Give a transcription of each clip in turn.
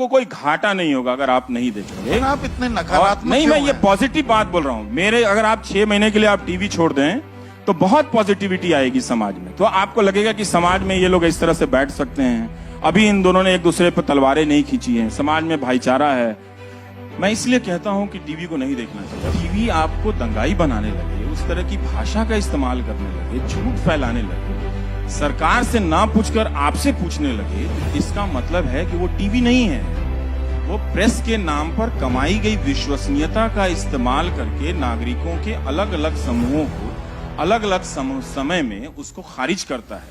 को कोई घाटा नहीं होगा अगर आप नहीं देखेंगे। आप इतने नकारात्मक नहीं, मैं क्यों ये हैं? पॉजिटिव बात बोल रहा हूँ। मेरे अगर आप 6 महीने के लिए आप टीवी छोड़ दें तो बहुत पॉजिटिविटी आएगी समाज में। तो आपको लगेगा कि समाज में ये लोग इस तरह से बैठ सकते हैं। अभी इन दोनों ने एक दूसरे पर तलवारें नहीं खींची हैं, समाज में भाईचारा है। मैं इसलिए कहता हूं कि टीवी को नहीं देखना चाहिए। टीवी आपको दंगाई बनाने लगे, उस तरह की भाषा का इस्तेमाल करने लगे, झूठ फैलाने लगे, सरकार से ना पूछकर आपसे पूछने लगे, तो इसका मतलब है कि वो टीवी नहीं है। वो प्रेस के नाम पर कमाई गई विश्वसनीयता का इस्तेमाल करके नागरिकों के अलग अलग समूहों को अलग अलग समय में उसको खारिज करता है।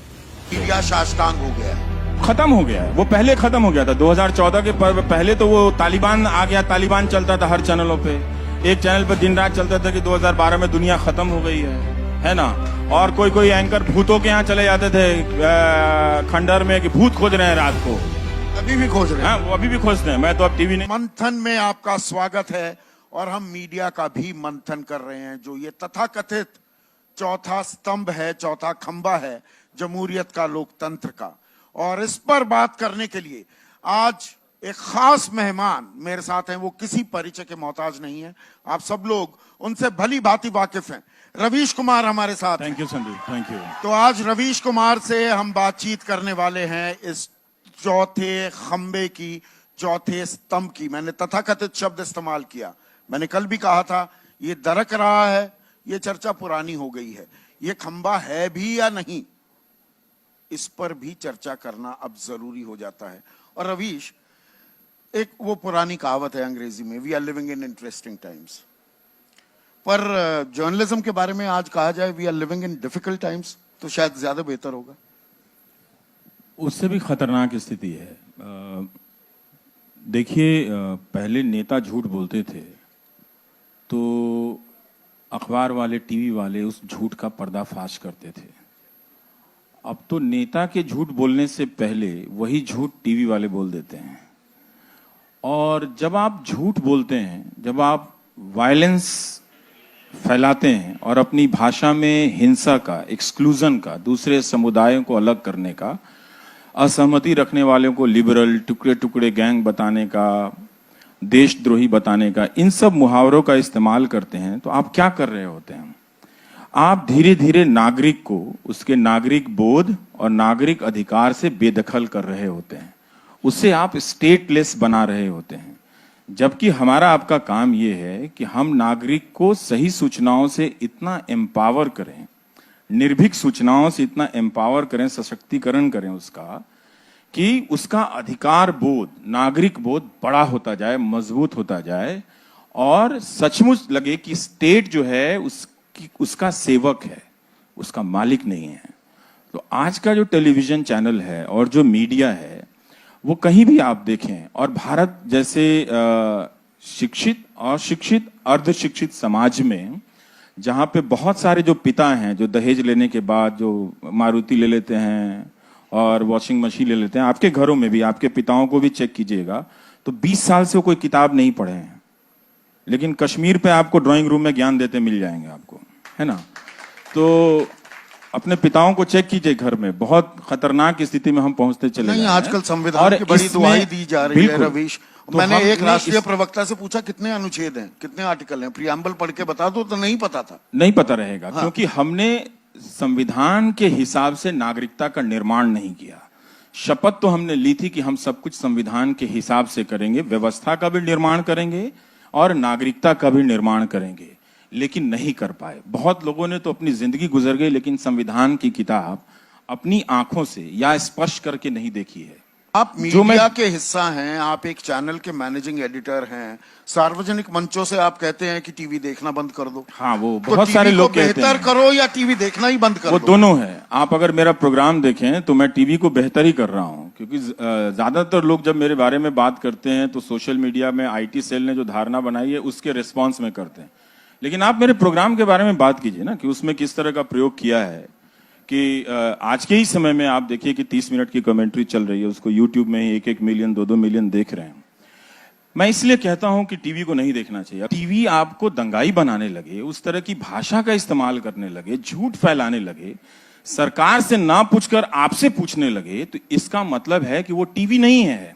मीडिया साष्टांग हो गया है, खत्म हो गया है। वो पहले खत्म हो गया था 2014 के पहले तो वो तालिबान आ गया, तालिबान चलता था हर चैनलों पे। एक चैनल पे दिन रात चलता था कि 2012 में दुनिया खत्म हो गई है ना। और कोई एंकर भूतों के यहाँ चले जाते थे खंडर में कि भूत खोज रहे हैं रात को। अभी भी खोज रहे हैं। वो अभी भी खोजते हैं। मैं तो अब टीवी नहीं। मंथन में आपका स्वागत है और हम मीडिया का भी मंथन कर रहे हैं, जो ये तथाकथित चौथा स्तंभ है, चौथा खंबा है जमहूरियत का, लोकतंत्र का। और इस पर बात करने के लिए आज एक खास मेहमान मेरे साथ हैं। वो किसी परिचय के मोहताज नहीं है, आप सब लोग उनसे भली भांति वाकिफ हैं। रवीश कुमार हमारे साथ। Thank you Sandeep, thank you. तो आज रवीश कुमार से हम बातचीत करने वाले हैं इस चौथे खंबे की, चौथे स्तंभ की। मैंने तथाकथित शब्द इस्तेमाल किया। मैंने कल भी कहा था ये दरक रहा है, ये चर्चा पुरानी हो गई है। ये खंबा है भी या नहीं, इस पर भी चर्चा करना अब जरूरी हो जाता है। और रवीश, एक वो पुरानी कहावत है अंग्रेजी में, we are living in interesting times. पर जर्नलिज्म के बारे में आज कहा जाए we are living in difficult times, तो शायद ज्यादा बेहतर होगा। उससे भी खतरनाक स्थिति है। देखिए, पहले नेता झूठ बोलते थे तो अखबार वाले, टीवी वाले उस झूठ का पर्दाफाश करते थे। अब तो नेता के झूठ बोलने से पहले वही झूठ टीवी वाले बोल देते हैं। और जब आप झूठ बोलते हैं, जब आप वायलेंस फैलाते हैं और अपनी भाषा में हिंसा का, एक्सक्लूजन का, दूसरे समुदायों को अलग करने का, असहमति रखने वालों को लिबरल, टुकड़े टुकड़े गैंग बताने का, देशद्रोही बताने का, इन सब मुहावरों का इस्तेमाल करते हैं, तो आप क्या कर रहे होते हैं? आप धीरे धीरे नागरिक को उसके नागरिक बोध और नागरिक अधिकार से बेदखल कर रहे होते हैं। उससे आप स्टेटलेस बना रहे होते हैं। जबकि हमारा आपका काम यह है कि हम नागरिक को सही सूचनाओं से इतना एम्पावर करें, निर्भीक सूचनाओं से इतना एम्पावर करें, सशक्तिकरण करें उसका, कि उसका अधिकार बोध, नागरिक बोध बड़ा होता जाए, मजबूत होता जाए और सचमुच लगे कि स्टेट जो है उसका सेवक है, उसका मालिक नहीं है। तो आज का जो टेलीविजन चैनल है और जो मीडिया है, वो कहीं भी आप देखें, और भारत जैसे शिक्षित और शिक्षित, अर्धशिक्षित समाज में, जहां पे बहुत सारे जो पिता हैं जो दहेज लेने के बाद जो मारुति ले लेते हैं और वॉशिंग मशीन ले लेते हैं, आपके घरों में भी, आपके पिताओं को भी चेक कीजिएगा तो 20 साल से वो कोई किताब नहीं पढ़े हैं, लेकिन कश्मीर पे आपको ड्राइंग रूम में ज्ञान देते मिल जाएंगे आपको, है ना। तो अपने पिताओं को चेक कीजिए घर में, बहुत खतरनाक स्थिति में हम पहुंचते चले नहीं, जा रहे हैं। आजकल संविधान की बड़ी दुहाई दी जा रही है रवीश। तो मैंने एक राष्ट्रीय प्रवक्ता से पूछा कितने अनुच्छेद हैं, कितने आर्टिकल हैं, प्रियम्बल पढ़ के बता दो, तो नहीं पता था। नहीं पता रहेगा। हाँ। क्योंकि हमने संविधान के हिसाब से नागरिकता का निर्माण नहीं किया। शपथ तो हमने ली थी कि हम सब कुछ संविधान के हिसाब से करेंगे, व्यवस्था का भी निर्माण करेंगे और नागरिकता का भी निर्माण करेंगे, लेकिन नहीं कर पाए। बहुत लोगों ने तो अपनी जिंदगी गुजर गई, लेकिन संविधान की किताब अपनी आंखों से या स्पर्श करके नहीं देखी है। आप मीडिया के हिस्सा हैं, आप एक चैनल के मैनेजिंग एडिटर हैं, सार्वजनिक मंचों से आप कहते हैं कि टीवी देखना बंद कर दो। हाँ, वो तो बहुत सारे लोग कहते हैं बेहतर करो या टीवी देखना ही बंद कर दो। वो दोनों है। आप अगर मेरा प्रोग्राम देखें तो मैं टीवी को बेहतर ही कर रहा हूँ, क्योंकि ज्यादातर लोग जब मेरे बारे में बात करते हैं तो सोशल मीडिया में IT सेल ने जो धारणा बनाई है उसके रिस्पॉन्स में करते हैं। लेकिन आप मेरे प्रोग्राम के बारे में बात कीजिए ना, कि उसमें किस तरह का प्रयोग किया है। कि आज के ही समय में आप देखिए कि 30 मिनट की कमेंट्री चल रही है, उसको यूट्यूब में ही 1-1 मिलियन 2-2 मिलियन देख रहे हैं। मैं इसलिए कहता हूं कि टीवी को नहीं देखना चाहिए। टीवी आपको दंगाई बनाने लगे, उस तरह की भाषा का इस्तेमाल करने लगे, झूठ फैलाने लगे, सरकार से ना पूछकर आपसे पूछने लगे, तो इसका मतलब है कि वो टीवी नहीं है,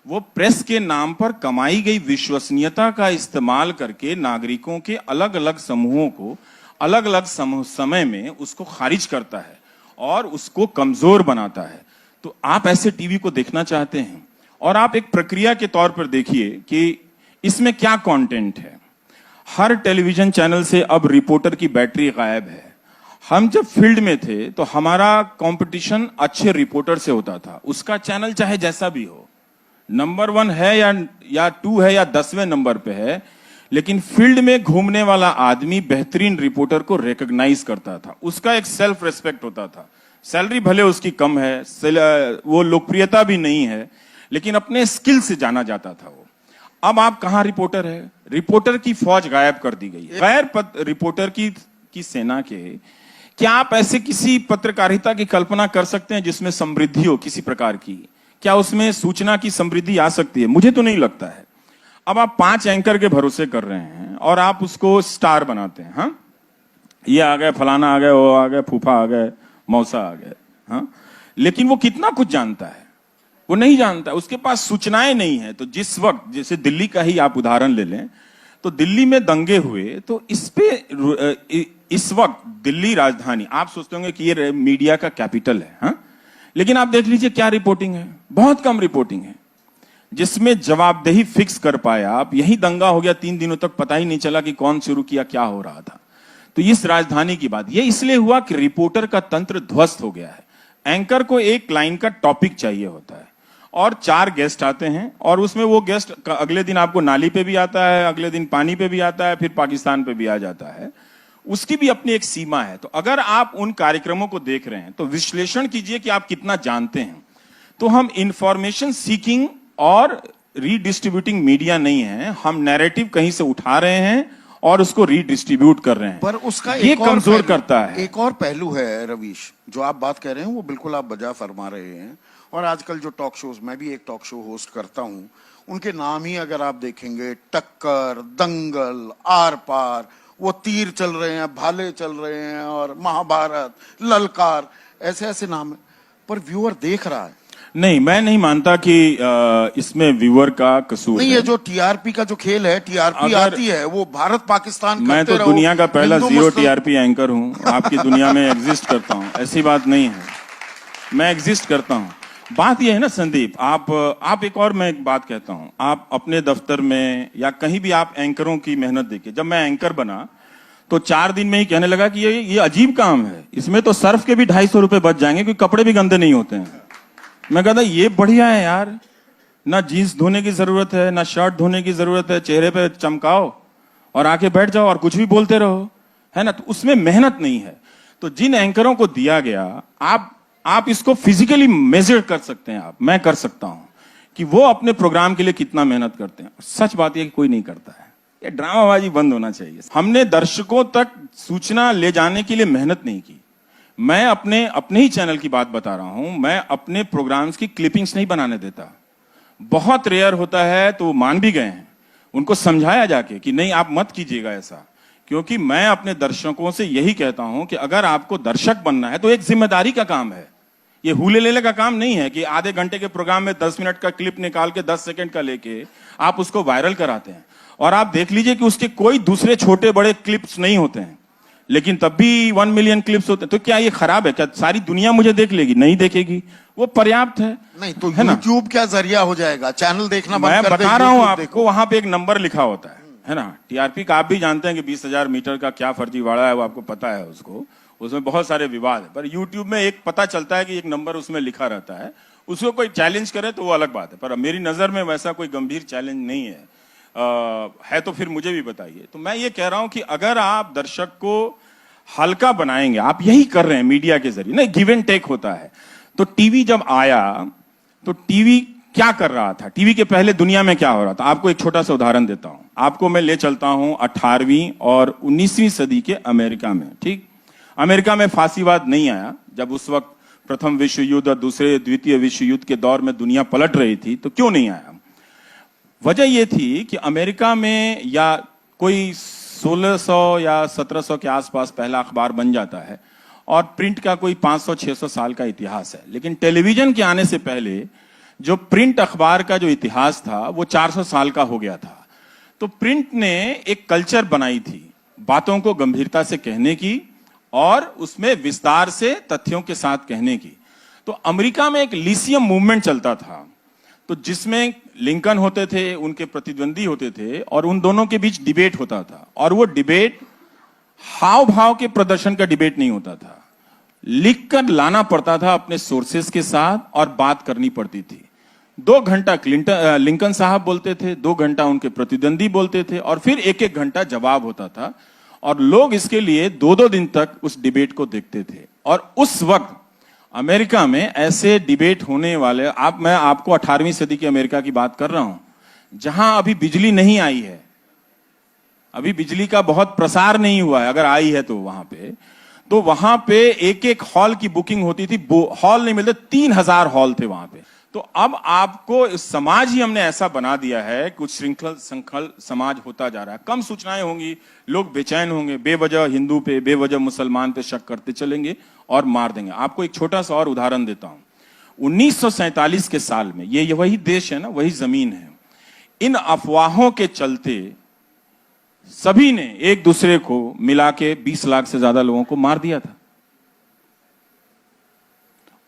वो प्रेस के नाम पर कमाई गई विश्वसनीयता का इस्तेमाल करके नागरिकों के अलग अलग समूहों को अलग अलग समय में उसको खारिज करता है और उसको कमजोर बनाता है। तो आप ऐसे टीवी को देखना चाहते हैं और आप एक प्रक्रिया के तौर पर देखिए कि इसमें क्या कंटेंट है। हर टेलीविजन चैनल से अब रिपोर्टर की बैटरी गायब है। हम जब फील्ड में थे तो हमारा कंपटीशन अच्छे रिपोर्टर से होता था, उसका चैनल चाहे जैसा भी हो, नंबर 1 है या 2 है या 10वें नंबर पे है, लेकिन फील्ड में घूमने वाला आदमी बेहतरीन रिपोर्टर को रिकॉग्नाइज करता था। उसका एक सेल्फ रिस्पेक्ट होता था। सैलरी भले उसकी कम है, वो लोकप्रियता भी नहीं है, लेकिन अपने स्किल से जाना जाता था वो। अब आप कहां रिपोर्टर है? रिपोर्टर की फौज गायब कर दी गई है। गैर रिपोर्टर की सेना के क्या आप ऐसे किसी पत्रकारिता की कल्पना कर सकते हैं जिसमें समृद्धि हो किसी प्रकार की? क्या उसमें सूचना की समृद्धि आ सकती है? मुझे तो नहीं लगता है। अब आप 5 एंकर के भरोसे कर रहे हैं और आप उसको स्टार बनाते हैं। हाँ, ये आ गए, फलाना आ गए, वो आ गए, फूफा आ गए, मौसा आ गए। हाँ, लेकिन वो कितना कुछ जानता है? वो नहीं जानता, उसके पास सूचनाएं नहीं है। तो जिस वक्त, जैसे दिल्ली का ही आप उदाहरण ले लें, तो दिल्ली में दंगे हुए, तो इस वक्त दिल्ली राजधानी, आप सोचते होंगे कि ये मीडिया का कैपिटल है। हाँ, लेकिन आप देख लीजिए क्या रिपोर्टिंग है, बहुत कम रिपोर्टिंग है जिसमें जवाबदेही फिक्स कर पाया आप। यही दंगा हो गया, 3 दिनों तक पता ही नहीं चला कि कौन शुरू किया, क्या हो रहा था। तो इस राजधानी की बात, ये इसलिए हुआ कि रिपोर्टर का तंत्र ध्वस्त हो गया है। एंकर को एक लाइन का टॉपिक चाहिए होता है और 4 गेस्ट आते हैं, और उसमें वो गेस्ट अगले दिन आपको नाली पे भी आता है, अगले दिन पानी पे भी आता है, फिर पाकिस्तान पे भी आ जाता है। उसकी भी अपनी एक सीमा है। तो अगर आप उन कार्यक्रमों को देख रहे हैं तो विश्लेषण कीजिए कि आप कितना जानते हैं। तो हम इंफॉर्मेशन सीकिंग और रीडिस्ट्रीब्यूटिंग मीडिया नहीं है, हम नैरेटिव कहीं से उठा रहे हैं और उसको रीडिस्ट्रीब्यूट कर रहे हैं। पर उसका ये कमजोर करता है। एक और पहलू है रवीश, जो आप बात कह रहे हैं वो बिल्कुल आप बजा फरमा रहे हैं। और आजकल जो टॉक शोज, मैं भी एक टॉक शो होस्ट करता हूं, उनके नाम ही अगर आप देखेंगे, टक्कर, दंगल, आर पार, वो तीर चल रहे हैं, भाले चल रहे हैं, और महाभारत, ललकार, ऐसे ऐसे नाम है, पर व्यूअर देख रहा है। नहीं, मैं नहीं मानता कि इसमें व्यूअर का कसूर नहीं, है। ये जो टीआरपी का जो खेल है, टीआरपी आती है, वो भारत पाकिस्तान मैं तो दुनिया का पहला 0 टीआरपी एंकर हूं। आपकी दुनिया में एग्जिस्ट करता हूं, ऐसी बात नहीं है, मैं एग्जिस्ट करता हूं। बात यह है ना संदीप, आप एक और, मैं एक बात कहता हूं, आप अपने दफ्तर में या कहीं भी आप एंकरों की मेहनत देखिए। जब मैं एंकर बना तो 4 दिन में ही कहने लगा कि ये अजीब काम है, इसमें तो सर्फ के भी 250 रुपए बच जाएंगे, क्योंकि कपड़े भी गंदे नहीं होते हैं। मैं कहता ये बढ़िया है यार, ना जीन्स धोने की जरूरत है, ना शर्ट धोने की जरूरत है, चेहरे पे चमकाओ और आके बैठ जाओ और कुछ भी बोलते रहो, है ना। तो उसमें मेहनत नहीं है। तो जिन एंकरों को दिया गया, आप इसको फिजिकली मेजर कर सकते हैं, मैं कर सकता हूं कि वो अपने प्रोग्राम के लिए कितना मेहनत करते हैं। सच बात यह कि कोई नहीं करता है। ये ड्रामाबाजी बंद होना चाहिए। हमने दर्शकों तक सूचना ले जाने के लिए मेहनत नहीं की। मैं अपने ही चैनल की बात बता रहा हूं, मैं अपने प्रोग्राम्स की क्लिपिंग्स नहीं बनाने देता। बहुत रेयर होता है तो वो मान भी गए हैं, उनको समझाया जाके कि नहीं आप मत कीजिएगा ऐसा, क्योंकि मैं अपने दर्शकों से यही कहता हूं कि अगर आपको दर्शक बनना है तो एक जिम्मेदारी का काम है। ये हुले लेले का काम नहीं है कि आधे घंटे के प्रोग्राम में 10 मिनट का क्लिप निकाल के 10 सेकंड का लेके आप उसको वायरल कराते हैं। और आप देख लीजिए कि उसके कोई दूसरे छोटे बड़े क्लिप्स नहीं होते हैं, लेकिन तब भी 1 मिलियन क्लिप्स होते हैं। तो क्या ये खराब है? क्या सारी दुनिया मुझे देख लेगी? नहीं देखेगी, वो पर्याप्त है। नहीं तो YouTube क्या जरिया हो जाएगा? चैनल देखना बंद मैं कर दे, बता रहा हूं YouTube आपको, देखो। वहां पे एक नंबर लिखा होता है ना। टीआरपी का आप भी जानते हैं कि 20,000 मीटर का क्या फर्जीवाड़ा है, वो आपको पता है। उसमें बहुत सारे विवाद है, पर YouTube में एक पता चलता है कि एक नंबर उसमें लिखा रहता है। उसको कोई चैलेंज करे तो वो अलग बात है, पर मेरी नजर में वैसा कोई गंभीर चैलेंज नहीं है। तो फिर मुझे भी बताइए। तो मैं ये कह रहा हूं कि अगर आप दर्शक को हल्का बनाएंगे, आप यही कर रहे हैं मीडिया के जरिए, नहीं गिव एंड टेक होता है। तो टीवी जब आया तो टीवी क्या कर रहा था? टीवी के पहले दुनिया में क्या हो रहा था? आपको एक छोटा सा उदाहरण देता हूं। आपको मैं ले चलता हूं 18वीं और 19वीं सदी के अमेरिका में। ठीक, अमेरिका में फांसीवाद नहीं आया। जब उस वक्त प्रथम विश्व युद्ध और द्वितीय विश्व युद्ध के दौर में दुनिया पलट रही थी, तो क्यों नहीं आया? वजह यह थी कि अमेरिका में या कोई 1600 या 1700 के आसपास पहला अखबार बन जाता है और प्रिंट का कोई 500-600 साल का इतिहास है। लेकिन टेलीविजन के आने से पहले जो प्रिंट अखबार का जो इतिहास था वो 400 साल का हो गया था। तो प्रिंट ने एक कल्चर बनाई थी बातों को गंभीरता से कहने की और उसमें विस्तार से तथ्यों के साथ कहने की। तो अमेरिका में एक लिसियम मूवमेंट चलता था, तो जिसमें लिंकन होते थे, उनके प्रतिद्वंदी होते थे और उन दोनों के बीच डिबेट होता था। और वो डिबेट हाव भाव के प्रदर्शन का डिबेट नहीं होता था, लिखकर लाना पड़ता था अपने सोर्सेस के साथ और बात करनी पड़ती थी। 2 घंटा लिंकन साहब बोलते थे, 2 घंटा उनके प्रतिद्वंदी बोलते थे और फिर 1-1 घंटा जवाब होता था। और लोग इसके लिए 2-2 दिन तक उस डिबेट को देखते थे। और उस वक्त अमेरिका में ऐसे डिबेट होने वाले, मैं आपको 18वीं सदी की अमेरिका की बात कर रहा हूं, जहां अभी बिजली नहीं आई है, अभी बिजली का बहुत प्रसार नहीं हुआ है, अगर आई है तो वहां पे एक हॉल की बुकिंग होती थी, हॉल नहीं मिलते, 3000 हॉल थे वहां पे। तो अब आपको समाज ही हमने ऐसा बना दिया है, कुछ श्रृंखल समाज होता जा रहा है। कम सूचनाएं होंगी, लोग बेचैन होंगे, बेवजह हिंदू पे, बेवजह मुसलमान पे शक करते चलेंगे और मार देंगे। आपको एक छोटा सा और उदाहरण देता हूं। 1947 के साल में, ये वही देश है ना, वही जमीन है, इन अफवाहों के चलते सभी ने एक दूसरे को मिला के 20 लाख से ज्यादा लोगों को मार दिया था।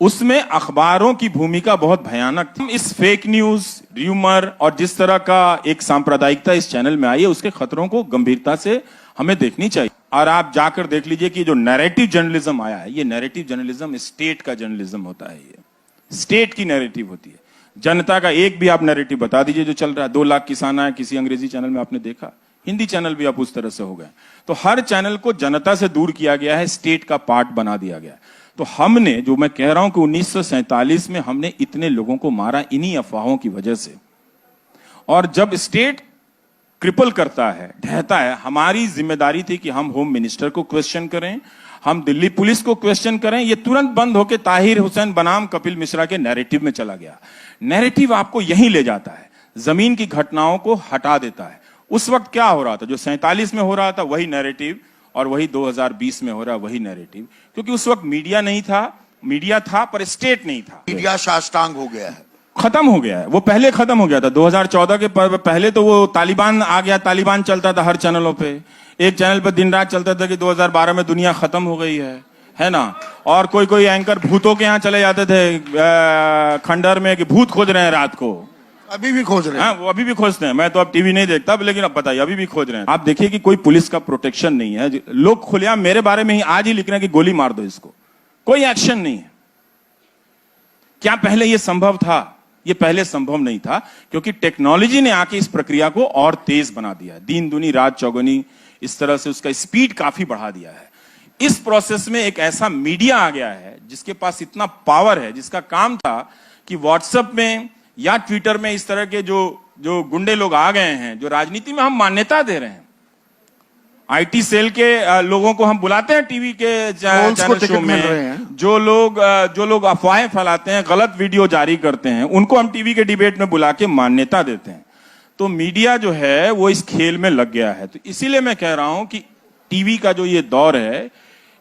उसमें अखबारों की भूमिका बहुत भयानक थी। इस फेक न्यूज, र्यूमर और जिस तरह का एक सांप्रदायिकता इस चैनल में आई है, उसके खतरों को गंभीरता से हमें देखनी चाहिए। और आप जाकर देख लीजिए कि जो नैरेटिव जर्नलिज्म आया है, ये नैरेटिव जर्नलिज्म स्टेट का जर्नलिज्म होता है, ये स्टेट की नैरेटिव होती है। जनता का एक भी आप नैरेटिव बता दीजिए जो चल रहा है। 2 लाख किसान आए, किसी अंग्रेजी चैनल में आपने देखा? हिंदी चैनल भी अब उस तरह से हो गए। तो हर चैनल को जनता से दूर किया गया है, स्टेट का पार्ट बना दिया गया है। तो हमने, जो मैं कह रहा हूं कि 1947 में हमने इतने लोगों को मारा इन्हीं अफवाहों की वजह से। और जब स्टेट क्रिपल करता है, ढहता है, हमारी जिम्मेदारी थी कि हम होम मिनिस्टर को क्वेश्चन करें, हम दिल्ली पुलिस को क्वेश्चन करें। ये तुरंत बंद होकर ताहिर हुसैन बनाम कपिल मिश्रा के नैरेटिव में चला गया। नैरेटिव आपको यहीं ले जाता है, जमीन की घटनाओं को हटा देता है। उस वक्त क्या हो रहा था? जो 47 में हो रहा था वही नैरेटिव, और वही 2020 में हो रहा है वही नैरेटिव। क्योंकि उस वक्त मीडिया नहीं था, मीडिया था पर स्टेट नहीं था। मीडिया साष्टांग हो गया है, खत्म हो गया है। वो पहले खत्म हो गया था 2014 के पहले। तो वो तालिबान आ गया, तालिबान चलता था हर चैनलों पे। एक चैनल पे दिन रात चलता था कि 2012 में दुनिया खत्म हो गई है ना। और कोई एंकर भूतों के यहाँ चले जाते थे खंडर में कि भूत खोज रहे हैं रात को। अभी भी खोज रहे हैं। वो अभी भी खोजते हैं। मैं तो अब टीवी नहीं देखता, लेकिन अब बताइए, अभी भी खोज रहे हैं। आप देखिए कि कोई पुलिस का प्रोटेक्शन नहीं है। लोग खुलेआम मेरे बारे में ही आज ही लिख रहे हैं कि गोली मार दो इसको, कोई एक्शन नहीं है। क्या पहले यह संभव था? यह पहले संभव नहीं था, क्योंकि टेक्नोलॉजी ने आके इस प्रक्रिया को और तेज बना दिया है। दिन दुनी रात चौगुनी, इस तरह से उसका स्पीड काफी बढ़ा दिया है। इस प्रोसेस में एक ऐसा मीडिया आ गया है जिसके पास इतना पावर है, जिसका काम था कि व्हाट्सएप में या ट्विटर में इस तरह के जो गुंडे लोग आ गए हैं, जो राजनीति में हम मान्यता दे रहे हैं। आईटी सेल के लोगों को हम बुलाते हैं टीवी के चैनल शो में, जो लोग अफवाहें फैलाते हैं, गलत वीडियो जारी करते हैं, उनको हम टीवी के डिबेट में बुला के मान्यता देते हैं। तो मीडिया जो है वो इस खेल में लग गया है। तो इसीलिए मैं कह रहा हूं कि टीवी का जो ये दौर है,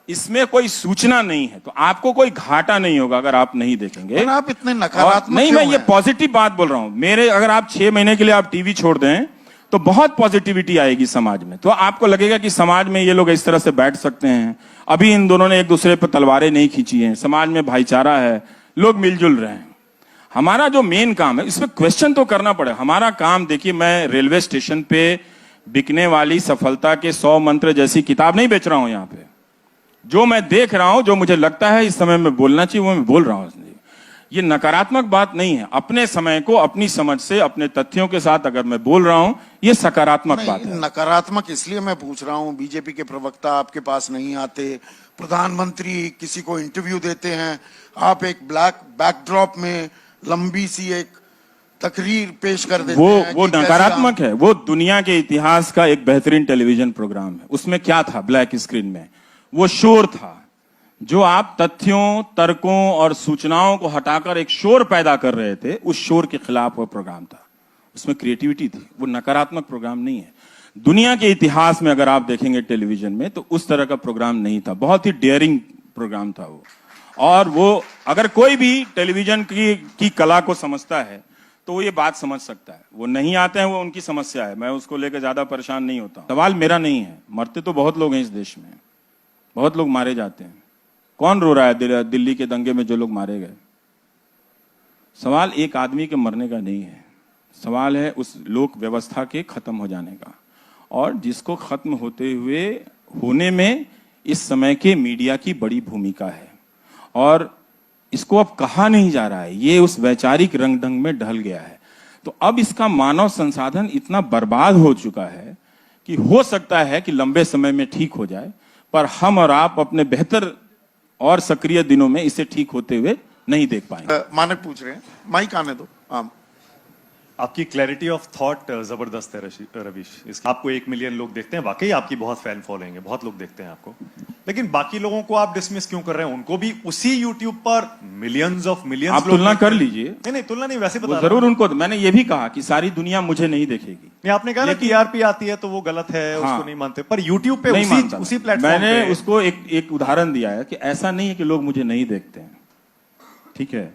इसमें कोई सूचना नहीं है, तो आपको कोई घाटा नहीं होगा अगर आप नहीं देखेंगे। आप इतने नकारात्मक नहीं, मैं ये पॉजिटिव बात बोल रहा हूं। अगर आप 6 महीने के लिए आप टीवी छोड़ दें तो बहुत पॉजिटिविटी आएगी समाज में। तो आपको लगेगा कि समाज में ये लोग इस तरह से बैठ सकते हैं। अभी इन दोनों ने एक दूसरे पर तलवारें नहीं खींची हैं, समाज में भाईचारा है, लोग मिलजुल रहे हैं। हमारा जो मेन काम है, इसमें क्वेश्चन तो करना पड़ेगा। हमारा काम, देखिए, मैं रेलवे स्टेशन पे बिकने वाली सफलता के 100 मंत्र जैसी किताब नहीं बेच रहा हूं। यहाँ पे जो मैं देख रहा हूं, जो मुझे लगता है इस समय में बोलना चाहिए, वो मैं बोल रहा हूं। ये नकारात्मक बात नहीं है। अपने समय को अपनी समझ से, अपने तथ्यों के साथ अगर मैं बोल रहा हूं, ये सकारात्मक बात है। नकारात्मक इसलिए मैं पूछ रहा हूं, बीजेपी के प्रवक्ता आपके पास नहीं आते, प्रधानमंत्री किसी को इंटरव्यू देते हैं, आप एक ब्लैक बैकड्रॉप में लंबी सी एक तकरीर पेश कर देते हैं। वो नकारात्मक है। वो दुनिया के इतिहास का एक बेहतरीन टेलीविजन प्रोग्राम है। उसमें क्या था? ब्लैक स्क्रीन में वो शोर था, जो आप तथ्यों, तर्कों और सूचनाओं को हटाकर एक शोर पैदा कर रहे थे। उस शोर के खिलाफ वो प्रोग्राम था, उसमें क्रिएटिविटी थी। वो नकारात्मक प्रोग्राम नहीं है। दुनिया के इतिहास में अगर आप देखेंगे टेलीविजन में, तो उस तरह का प्रोग्राम नहीं था। बहुत ही डेयरिंग प्रोग्राम था वो। और वो अगर कोई भी टेलीविजन की कला को समझता है तो वो ये बात समझ सकता है। वो नहीं आते हैं, वो उनकी समस्या है, मैं उसको लेकर ज्यादा परेशान नहीं होता। सवाल मेरा नहीं है, मरते तो बहुत लोग हैं इस देश में, बहुत लोग मारे जाते हैं। कौन रो रहा है दिल्ली के दंगे में जो लोग मारे गए? सवाल एक आदमी के मरने का नहीं है, सवाल है उस लोक व्यवस्था के खत्म हो जाने का, और जिसको खत्म होने में इस समय के मीडिया की बड़ी भूमिका है। और इसको अब कहा नहीं जा रहा है, ये उस वैचारिक रंग ढंग में ढल गया है। तो अब इसका मानव संसाधन इतना बर्बाद हो चुका है कि हो सकता है कि लंबे समय में ठीक हो जाए, पर हम और आप अपने बेहतर और सक्रिय दिनों में इसे ठीक होते हुए नहीं देख पाएंगे। मानक पूछ रहे हैं, माइक आने दो। हाँ, आपकी क्लैरिटी ऑफ थॉट जबरदस्त है रवीश। आपको 1 मिलियन लोग देखते हैं, वाकई आपकी बहुत फैन फॉलोइंग है, बहुत लोग देखते हैं आपको, लेकिन बाकी लोगों को आप डिसमिस क्यों कर रहे हैं? उनको भी उसी यूट्यूब पर मिलियंस ऑफ मिलियंस आप तुलना कर लीजिए। नहीं, तुलना नहीं, वैसे बता जरूर उनको, मैंने ये भी कहा कि सारी दुनिया मुझे नहीं देखेगी। नहीं, आपने कहा ना टीआरपी आती है तो वो गलत है, हाँ, उसको नहीं मानते, पर यूट्यूब पे उसी प्लेटफॉर्म मैंने उसको एक उदाहरण दिया है कि ऐसा नहीं है कि लोग मुझे नहीं देखते हैं, ठीक है,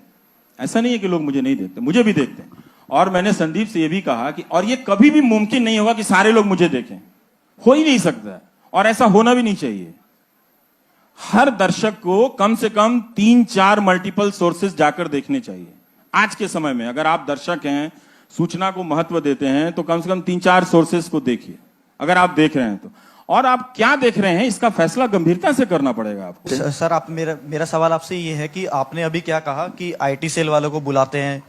ऐसा नहीं है कि लोग मुझे नहीं देखते, मुझे भी देखते हैं। और मैंने संदीप से यह भी कहा कि और ये कभी भी मुमकिन नहीं होगा कि सारे लोग मुझे देखें, हो ही नहीं सकता, और ऐसा होना भी नहीं चाहिए। हर दर्शक को कम से कम 3-4 मल्टीपल सोर्सेज जाकर देखने चाहिए। आज के समय में अगर आप दर्शक हैं, सूचना को महत्व देते हैं, तो कम से कम 3-4 सोर्सेज को देखिए, अगर आप देख रहे हैं तो। और आप क्या देख रहे हैं इसका फैसला गंभीरता से करना पड़ेगा आपको। सर, आप मेरा सवाल आपसे ये है कि आपने अभी क्या कहा कि आईटी सेल वालों को बुलाते हैं,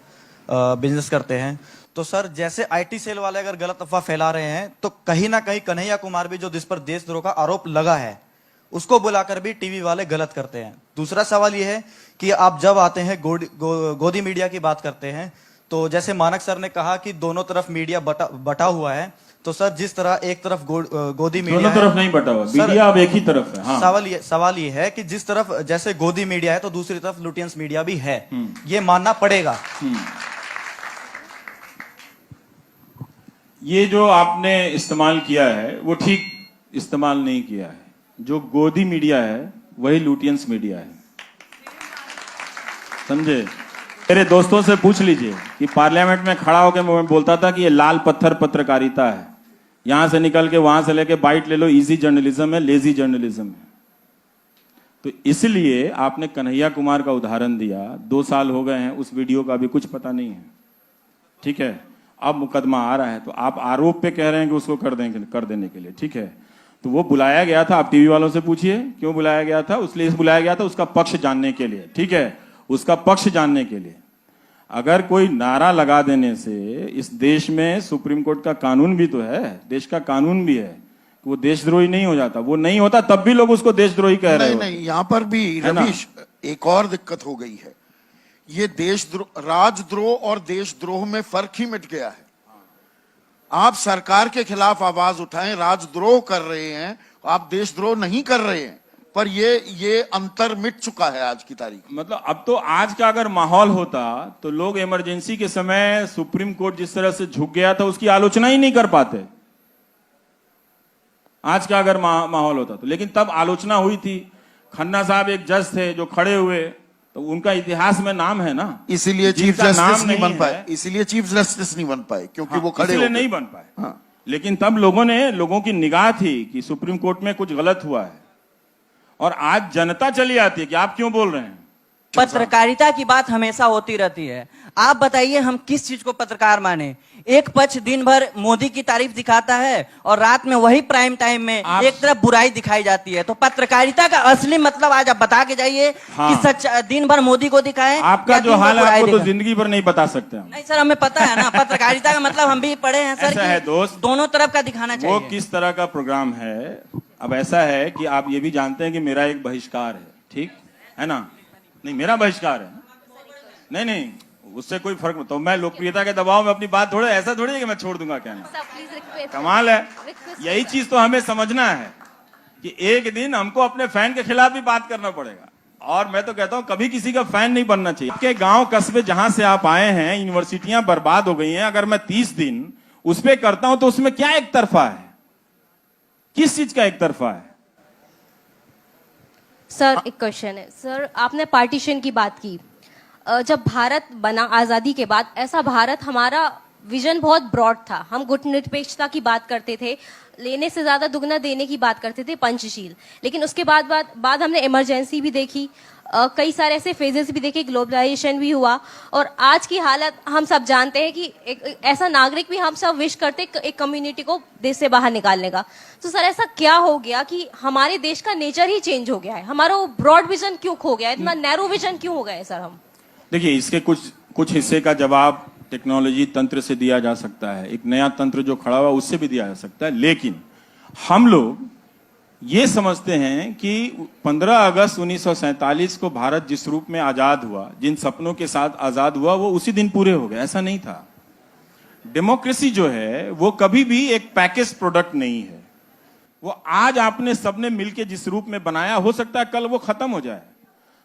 बिजनेस करते हैं, तो सर जैसे आईटी सेल वाले अगर गलत अफवाह फैला रहे हैं तो कहीं ना कहीं कन्हैया कुमार भी, जो जिस पर देशद्रोह का आरोप लगा है, उसको बुलाकर भी टीवी वाले गलत करते हैं। दूसरा सवाल यह है कि आप जब आते हैं गोदी मीडिया की बात करते हैं, तो जैसे मानक सर ने कहा कि दोनों तरफ मीडिया बटा हुआ है, तो सर जिस तरह एक तरफ गोदी मीडिया, दोनों तरफ नहीं बटा हुआ, मीडिया अब एक ही तरफ है। हाँ। सवाल ये है कि जिस तरफ जैसे गोदी मीडिया है तो दूसरी तरफ लुटियंस मीडिया भी है, ये मानना पड़ेगा। ये जो आपने इस्तेमाल किया है वो ठीक इस्तेमाल नहीं किया है। जो गोदी मीडिया है वही लुटियंस मीडिया है, समझे? मेरे दोस्तों से पूछ लीजिए कि पार्लियामेंट में खड़ा होकर मैं बोलता था कि ये लाल पत्थर पत्रकारिता है, यहां से निकल के वहां से लेके बाइट ले लो, इजी जर्नलिज्म है, लेजी जर्नलिज्म है। तो इसलिए आपने कन्हैया कुमार का उदाहरण दिया, 2 साल हो गए हैं, उस वीडियो का भी कुछ पता नहीं है, ठीक है। अब मुकदमा आ रहा है तो आप आरोप पे कह रहे हैं कि उसको कर देने के लिए, ठीक है। तो वो बुलाया गया था, आप टीवी वालों से पूछिए क्यों बुलाया गया था। इसलिए बुलाया गया था उसका पक्ष जानने के लिए, ठीक है, उसका पक्ष जानने के लिए। अगर कोई नारा लगा देने से, इस देश में सुप्रीम कोर्ट का कानून भी तो है, देश का कानून भी है, वो देशद्रोही नहीं हो जाता। वो नहीं होता तब भी लोग उसको देशद्रोही कह रहे हैं। नहीं, यहाँ पर भी रवीश एक और दिक्कत हो गई है। ये राजद्रोह और देशद्रोह में फर्क ही मिट गया है। आप सरकार के खिलाफ आवाज उठाएं, राजद्रोह कर रहे हैं, आप देशद्रोह नहीं कर रहे हैं, पर ये अंतर मिट चुका है आज की तारीख में। मतलब अब तो आज का अगर माहौल होता तो लोग इमरजेंसी के समय सुप्रीम कोर्ट जिस तरह से झुक गया था उसकी आलोचना ही नहीं कर पाते, आज का अगर माहौल होता तो। लेकिन तब आलोचना हुई थी। खन्ना साहब एक जज थे जो खड़े हुए, तो उनका इतिहास में नाम है ना, इसीलिए चीफ जस्टिस नहीं बन पाए, इसीलिए चीफ जस्टिस नहीं बन पाए, क्योंकि वो खड़े इसलिए नहीं बन पाए। हाँ। लेकिन तब लोगों की निगाह थी कि सुप्रीम कोर्ट में कुछ गलत हुआ है, और आज जनता चली आती है कि आप क्यों बोल रहे हैं। पत्रकारिता की बात हमेशा होती रहती है। आप बताइए हम किस चीज को पत्रकार माने? एक पक्ष दिन भर मोदी की तारीफ दिखाता है और रात में वही प्राइम टाइम में एक तरफ बुराई दिखाई जाती है। तो पत्रकारिता का असली मतलब आज आप बता के जाइए। हाँ। कि सच दिन भर मोदी को दिखाएं। आपका जो हाल है आपको तो जिंदगी भर नहीं बता सकते हम। नहीं सर, हमें पता है ना पत्रकारिता का मतलब, हम भी पढ़े हैं सर। ऐसा है दोस्त, दोनों तरफ का दिखाना चाहिए। वो किस तरह का प्रोग्राम है। अब ऐसा है कि आप ये भी जानते हैं कि मेरा एक बहिष्कार है, ठीक है ना? नहीं, मेरा बहिष्कार है, नहीं, उससे कोई फर्क नहीं। तो मैं लोकप्रियता के दबाव में अपनी बात थोड़े, ऐसा थोड़ी है कि मैं छोड़ दूंगा कहना। कमाल है। यही चीज तो हमें समझना है कि एक दिन हमको अपने फैन के खिलाफ भी बात करना पड़ेगा। और मैं तो कहता हूं कभी किसी का फैन नहीं बनना चाहिए। आपके गांव कस्बे जहां से आप आए हैं, यूनिवर्सिटियां बर्बाद हो गई हैं, अगर मैं 30 दिन उस पर करता हूं तो उसमें क्या एक तरफा है? किस चीज का एक तरफा है? सर एक क्वेश्चन है सर, आपने पार्टीशन की बात की। जब भारत बना आज़ादी के बाद, ऐसा भारत हमारा विजन बहुत ब्रॉड था। हम गुटनिरपेक्षता की बात करते थे, लेने से ज्यादा दुगना देने की बात करते थे, पंचशील। लेकिन उसके बाद हमने इमरजेंसी भी देखी, कई सारे ऐसे फेजेस भी देखे, ग्लोबलाइजेशन भी हुआ, और आज की हालत हम सब जानते हैं कि एक ऐसा नागरिक भी हम सब विश करते एक कम्युनिटी को देश से बाहर निकालने का। तो सर ऐसा क्या हो गया कि हमारे देश का नेचर ही चेंज हो गया है? हमारा वो ब्रॉड विजन क्यों खो गया है? इतना नैरो विजन क्यों हो गए है सर हम? देखिए, इसके कुछ हिस्से का जवाब टेक्नोलॉजी तंत्र से दिया जा सकता है, एक नया तंत्र जो खड़ा हुआ उससे भी दिया जा सकता है। लेकिन हम लोग ये समझते हैं कि 15 अगस्त 1947 को भारत जिस रूप में आजाद हुआ, जिन सपनों के साथ आजाद हुआ, वो उसी दिन पूरे हो गए। ऐसा नहीं था। डेमोक्रेसी जो है वो कभी भी एक पैकेज प्रोडक्ट नहीं है। वो आज आपने सबने मिलके जिस रूप में बनाया, हो सकता है कल वो खत्म हो जाए,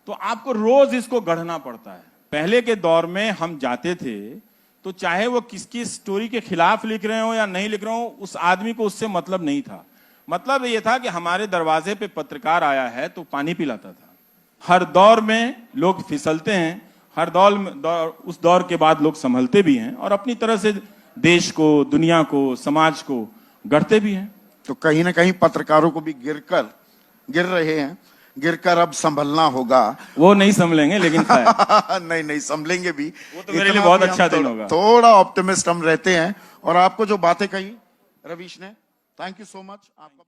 तो आपको रोज इसको गढ़ना पड़ता है। पहले के दौर में हम जाते थे तो चाहे वो किसकी स्टोरी के खिलाफ लिख रहे हो या नहीं लिख रहे हो, उस आदमी को उससे मतलब नहीं था। मतलब ये था कि हमारे दरवाजे पे पत्रकार आया है तो पानी पिलाता था। हर दौर में लोग फिसलते हैं, हर उस दौर के बाद लोग संभलते भी हैं और अपनी तरह से देश को, दुनिया को, समाज को गढ़ते भी हैं। तो कहीं ना कहीं पत्रकारों को भी गिर रहे हैं, गिरकर अब संभलना होगा। वो नहीं संभलेंगे, लेकिन नहीं संभलेंगे भी। वो तो मेरे लिए बहुत अच्छा दिन होगा। थोड़ा ऑप्टिमिस्ट हम रहते हैं। और आपको जो बातें कही रवीश ने, थैंक यू सो मच। आपका